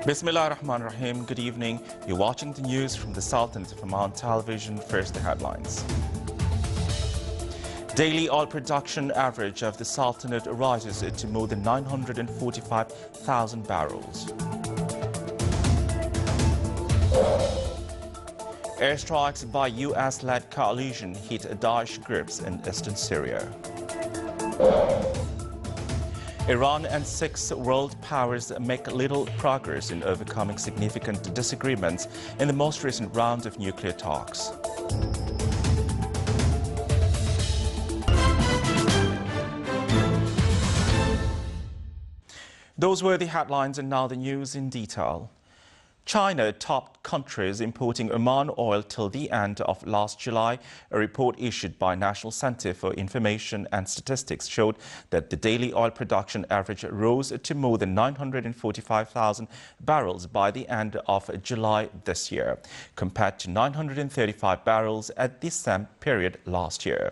Bismillah ar-Rahman ar-Rahim. Good evening. You're watching the news from the Sultanate of Oman television. First, the headlines. Daily oil production average of the Sultanate rises to more than 945,000 barrels. Airstrikes by US-led coalition hit Daesh groups in eastern Syria. Iran and 6 world powers make little progress in overcoming significant disagreements in the most recent round of nuclear talks. Those were the headlines, and now the news in detail. China topped countries importing Oman oil till the end of last July. A report issued by National Center for Information and Statistics showed that the daily oil production average rose to more than 945,000 barrels by the end of July this year, compared to 935 barrels at the same period last year.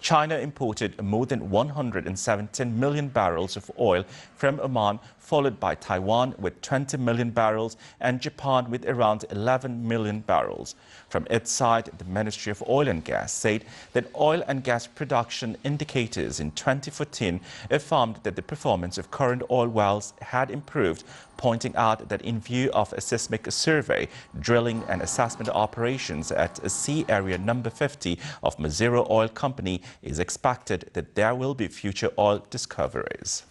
China imported more than 117 million barrels of oil from Oman, followed by Taiwan with 20 million barrels and Japan with around 11 million barrels. From its side, the Ministry of Oil and Gas said that oil and gas production indicators in 2014 affirmed that the performance of current oil wells had improved, pointing out that in view of a seismic survey, drilling and assessment operations at Sea Area number 50 of Mazira Oil Company, is expected that there will be future oil discoveries.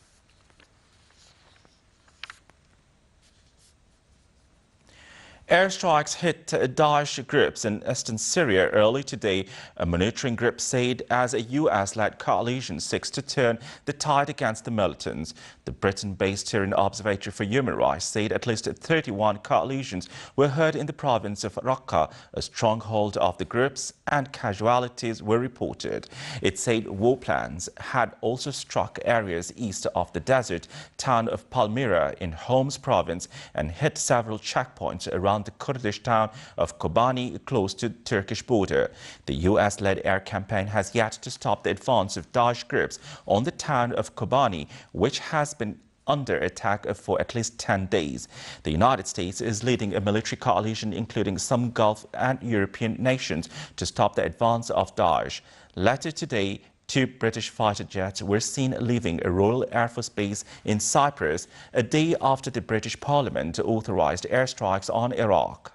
Airstrikes hit Daesh groups in eastern Syria early today, a monitoring group said, as a US-led coalition seeks to turn the tide against the militants. The Britain-based Syrian Observatory for Human Rights said at least 31 coalitions were heard in the province of Raqqa, a stronghold of the groups, and casualties were reported. It said war plans had also struck areas east of the desert town of Palmyra in Homs province and hit several checkpoints around the Kurdish town of Kobani, close to the Turkish border. The US-led air campaign has yet to stop the advance of Daesh groups on the town of Kobani, which has been under attack for at least 10 days. The United States is leading a military coalition, including some Gulf and European nations, to stop the advance of Daesh. Later today, 2 British fighter jets were seen leaving a Royal Air Force base in Cyprus a day after the British Parliament authorized airstrikes on Iraq.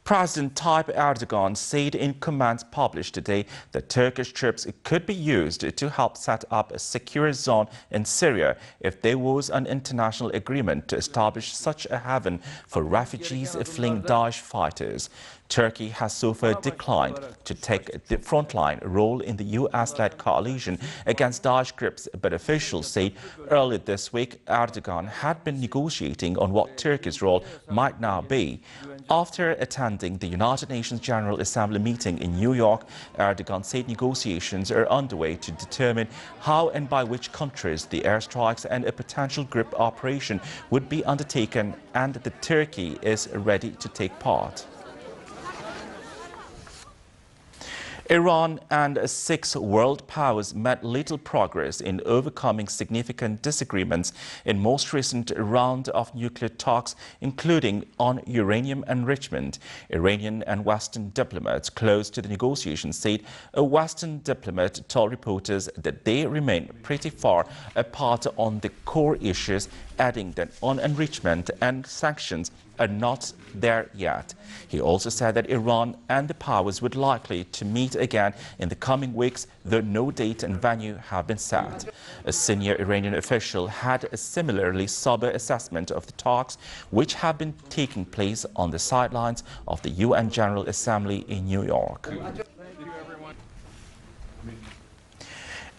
President Tayyip Erdogan said in comments published today that Turkish troops could be used to help set up a secure zone in Syria if there was an international agreement to establish such a haven for refugees fleeing Daesh fighters. Turkey has so far declined to take the frontline role in the US-led coalition against Daesh groups, but officials say earlier this week Erdogan had been negotiating on what Turkey's role might now be. After attending the United Nations General Assembly meeting in New York, Erdogan said negotiations are underway to determine how and by which countries the airstrikes and a potential group operation would be undertaken, and that Turkey is ready to take part. Iran and 6 world powers made little progress in overcoming significant disagreements in most recent round of nuclear talks, including on uranium enrichment. Iranian and Western diplomats close to the negotiations said a Western diplomat told reporters that they remain pretty far apart on the core issues, adding that on enrichment and sanctions are not there yet. He also said that Iran and the powers would likely to meet again in the coming weeks, though no date and venue have been set. A senior Iranian official had a similarly sober assessment of the talks, which have been taking place on the sidelines of the UN General Assembly in New York.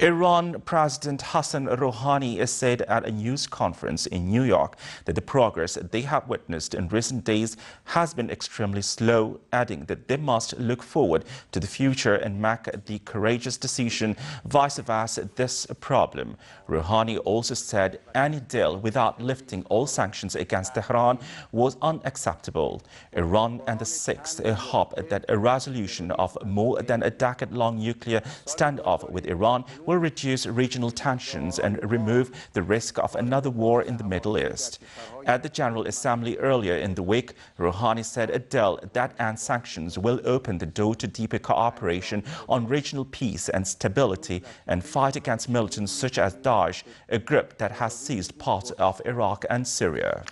Iran President Hassan Rouhani has said at a news conference in New York that the progress they have witnessed in recent days has been extremely slow, adding that they must look forward to the future and make the courageous decision vice versa this problem. Rouhani also said any deal without lifting all sanctions against Tehran was unacceptable. Iran and the sixth hope that a resolution of more than a decade-long nuclear standoff with Iran will reduce regional tensions and remove the risk of another war in the Middle East. At the General Assembly earlier in the week, Rouhani said a deal that ends sanctions will open the door to deeper cooperation on regional peace and stability and fight against militants such as Daesh, a group that has seized parts of Iraq and Syria.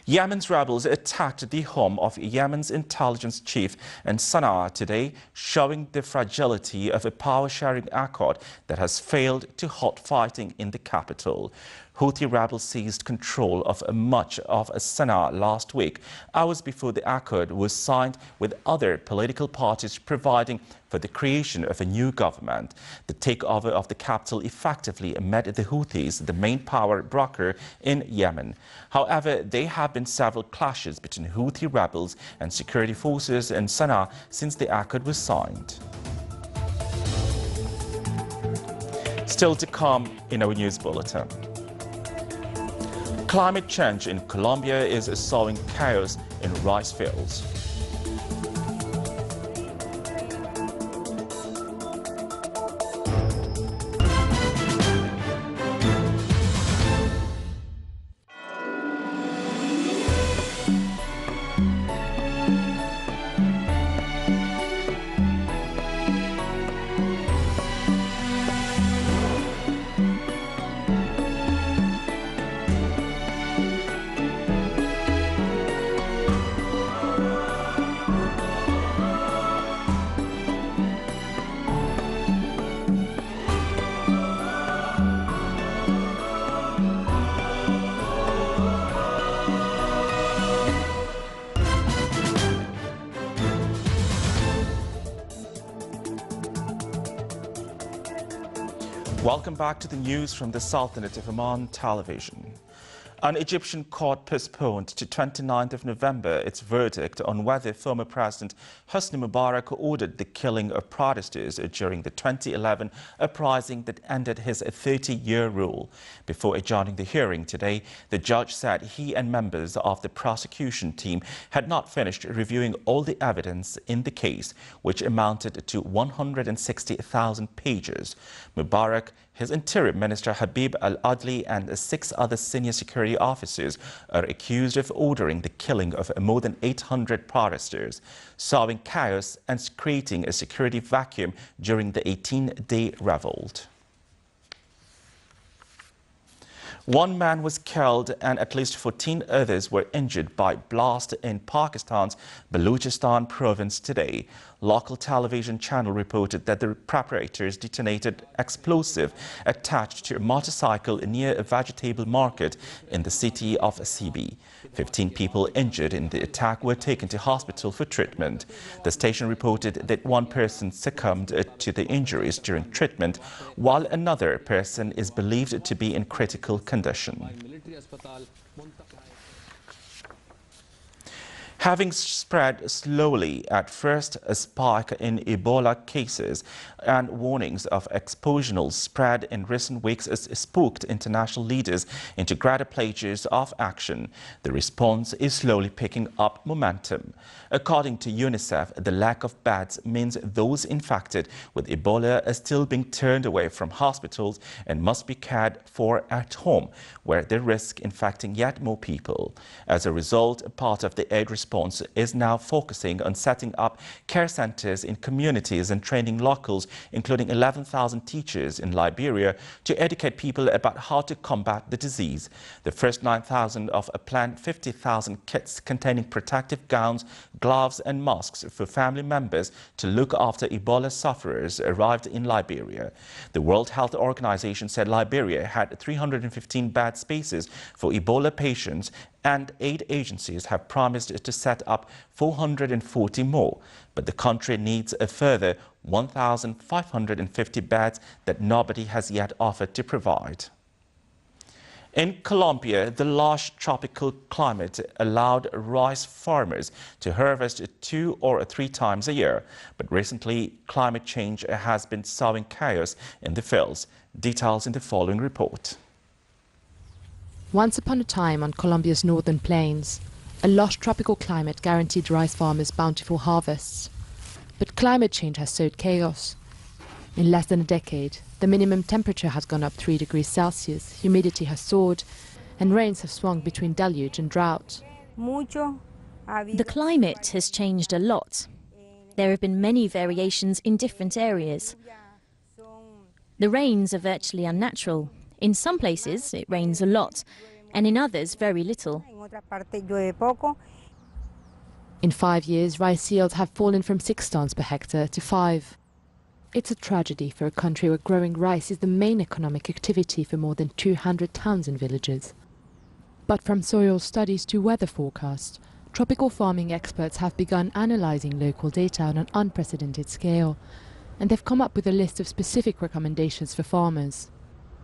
Yemen's rebels attacked the home of Yemen's intelligence chief in Sana'a today, showing the fragility of a power-sharing accord that has failed to halt fighting in the capital. Houthi rebels seized control of much of Sana'a last week, hours before the accord was signed with other political parties providing for the creation of a new government. The takeover of the capital effectively made the Houthis the main power broker in Yemen. However, there have been several clashes between Houthi rebels and security forces in Sana'a since the accord was signed. Still to come in our news bulletin. Climate change in Colombia is sowing chaos in rice fields. Welcome back to the news from the Sultanate of Oman television. An Egyptian court postponed to 29th of November its verdict on whether former President Hosni Mubarak ordered the killing of protesters during the 2011 uprising that ended his 30-year rule. Before adjourning the hearing today, the judge said he and members of the prosecution team had not finished reviewing all the evidence in the case, which amounted to 160,000 pages. Mubarak, his interim minister Habib al-Adli and 6 other senior security officers are accused of ordering the killing of more than 800 protesters, sowing chaos and creating a security vacuum during the 18-day revolt. One man was killed and at least 14 others were injured by blast in Pakistan's Balochistan province today. Local television channel reported that the preparators detonated explosive attached to a motorcycle near a vegetable market in the city of Sibi. 15 people injured in the attack were taken to hospital for treatment. The station reported that one person succumbed to the injuries during treatment, while another person is believed to be in critical condition. Having spread slowly at first, a spike in Ebola cases and warnings of exponential spread in recent weeks has spooked international leaders into greater pledges of action. The response is slowly picking up momentum. According to UNICEF, the lack of beds means those infected with Ebola are still being turned away from hospitals and must be cared for at home, where they risk infecting yet more people. As a result, part of the aid response is now focusing on setting up care centers in communities and training locals, including 11,000 teachers in Liberia, to educate people about how to combat the disease. The first 9,000 of a planned 50,000 kits containing protective gowns, gloves and masks for family members to look after Ebola sufferers arrived in Liberia. The World Health Organization said Liberia had 315 bed spaces for Ebola patients and aid agencies have promised to set up 440 more, but the country needs a further 1,550 beds that nobody has yet offered to provide. In Colombia, the lush tropical climate allowed rice farmers to harvest 2 or 3 times a year. But recently, climate change has been sowing chaos in the fields. Details in the following report. Once upon a time on Colombia's northern plains, a lush tropical climate guaranteed rice farmers bountiful harvests. But climate change has sowed chaos. In less than a decade, the minimum temperature has gone up 3 degrees Celsius, humidity has soared, and rains have swung between deluge and drought. The climate has changed a lot. There have been many variations in different areas. The rains are virtually unnatural. In some places, it rains a lot, and in others, very little. In 5 years, rice yields have fallen from 6 tons per hectare to 5. It's a tragedy for a country where growing rice is the main economic activity for more than 200 towns and villages. But from soil studies to weather forecasts, tropical farming experts have begun analysing local data on an unprecedented scale, and they've come up with a list of specific recommendations for farmers.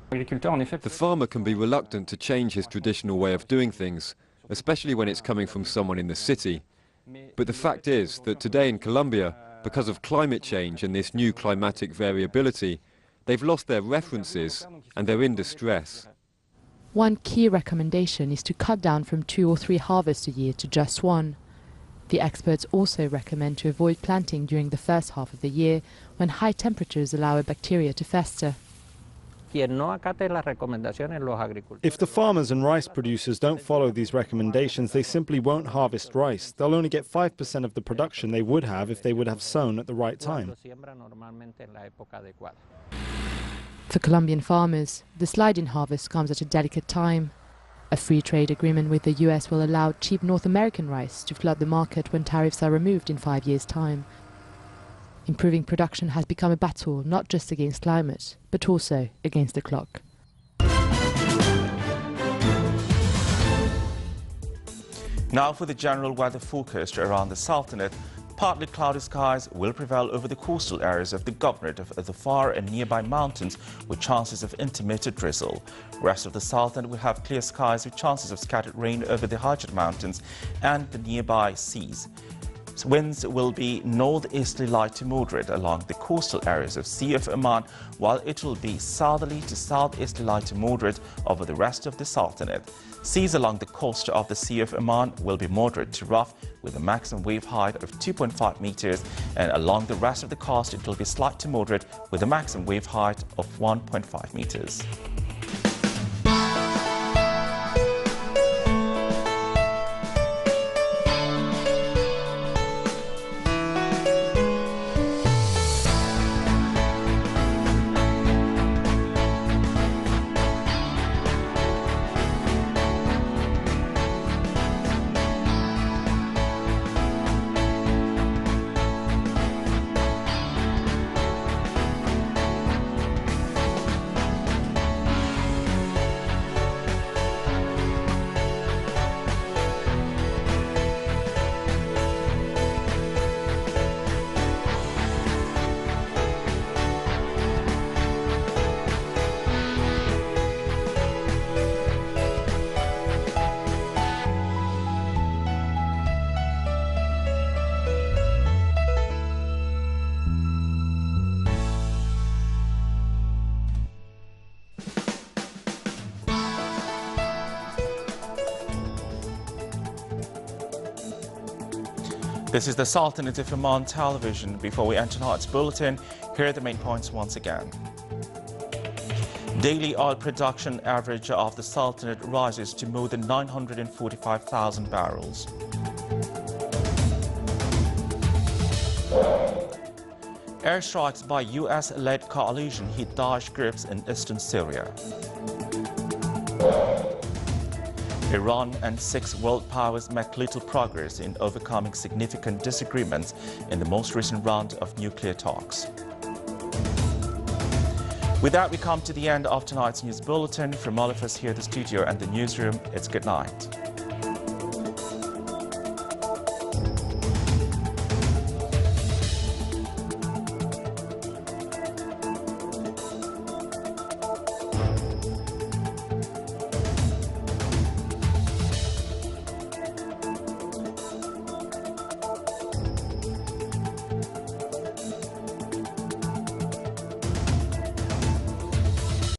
The farmer can be reluctant to change his traditional way of doing things, especially when it's coming from someone in the city. But the fact is that today in Colombia, because of climate change and this new climatic variability, they've lost their references and they're in distress. One key recommendation is to cut down from 2 or 3 harvests a year to just 1. The experts also recommend to avoid planting during the first half of the year when high temperatures allow a bacteria to fester. If the farmers and rice producers don't follow these recommendations, they simply won't harvest rice. They'll only get 5% of the production they would have if they would have sown at the right time. For Colombian farmers, the slide in harvest comes at a delicate time. A free trade agreement with the US will allow cheap North American rice to flood the market when tariffs are removed in 5 years' time. Improving production has become a battle not just against climate, but also against the clock. Now for the general weather forecast around the Sultanate. Partly cloudy skies will prevail over the coastal areas of the governorate of the far and nearby mountains with chances of intermittent drizzle. Rest of the Sultanate will have clear skies with chances of scattered rain over the Hajj Mountains and the nearby seas. Winds will be northeasterly light to moderate along the coastal areas of Sea of Oman, while it will be southerly to southeasterly light to moderate over the rest of the Sultanate. Seas along the coast of the Sea of Oman will be moderate to rough with a maximum wave height of 2.5 meters, and along the rest of the coast it will be slight to moderate with a maximum wave height of 1.5 meters. This is the Sultanate of Oman television. Before we enter tonight's bulletin, here are the main points once again. Daily oil production average of the Sultanate rises to more than 945,000 barrels. Airstrikes by US-led coalition hit Daesh groups in eastern Syria. Iran and 6 world powers make little progress in overcoming significant disagreements in the most recent round of nuclear talks. With that, we come to the end of tonight's news bulletin. From all of us here at the studio and the newsroom, it's good night.